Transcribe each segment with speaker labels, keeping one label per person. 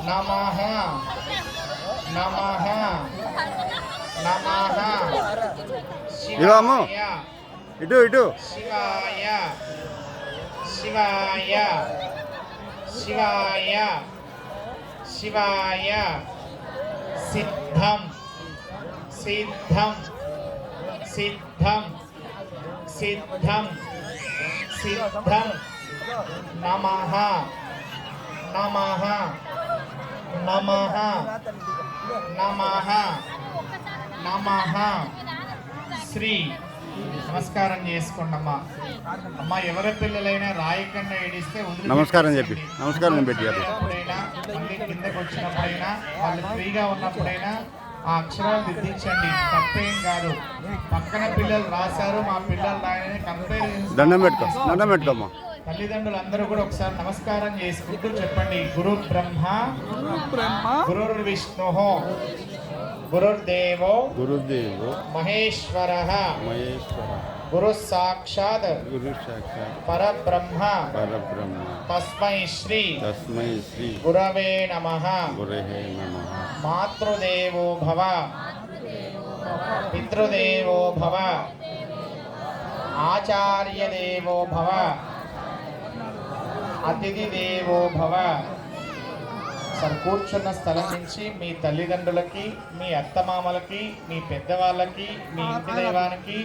Speaker 1: నమః నమః నమః
Speaker 2: ఇవాము ఇటు ఇటు
Speaker 1: శివాయ శివాయ శివాయ శివాయ సిద్ధం సిద్ధం సిద్ధం సిద్ధం సిద్ధం నమః నమః నమః నమః నమః శ్రీ నమస్కారం చేసుకోండి అమ్మా. అమ్మ ఎవరి పిల్లలైనా రాయకుండా ఏడిస్తే
Speaker 2: నమస్కారం చెప్పి నమస్కారం పెట్టి
Speaker 1: ఎప్పుడైనా మళ్ళీ కిందకి వచ్చినప్పుడైనా వాళ్ళు ఫ్రీగా ఉన్నప్పుడైనా ఆ అక్షరాలు దిద్దించండి, తప్పేం కాదు. పక్కన పిల్లలు రాశారు, మా పిల్లలు రాయని కంపేర్
Speaker 2: దండం పెట్టుకోమ్మా.
Speaker 1: తల్లిదండ్రులు అందరూ కూడా ఒకసారి నమస్కారం చేసుకుంటూ చెప్పండి. గురు బ్రహ్మ గురుర్ విష్ణు గురుర్దేవో మహేశ్వర గురు సాక్షాత్ పరబ్రహ్మ తస్మై శ్రీ గురవే నమః. మాతృదేవో భవ పితృదేవో భవ ఆచార్యదేవో భవ అతిథి దేవో భవ. సార్ కూర్చున్న స్థలం నుంచి మీ తల్లిదండ్రులకి, మీ అత్తమామలకి, మీ పెద్దవాళ్ళకి, మీ ఇంటి దైవానికి,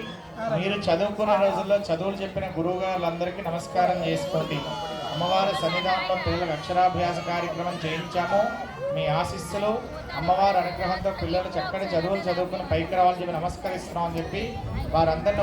Speaker 1: మీరు చదువుకున్న రోజుల్లో చదువులు చెప్పిన గురువు గారులందరికీ నమస్కారం చేసుకోండి. అమ్మవారి సన్నిధానంలో పిల్లలకు అక్షరాభ్యాస కార్యక్రమం చేయించాము. మీ ఆశీస్సులు, అమ్మవారి అనుగ్రహంతో పిల్లలు చక్కటి చదువులు చదువుకుని పైకి రావాలని చెప్పి నమస్కరిస్తున్నామని చెప్పి వారందరినీ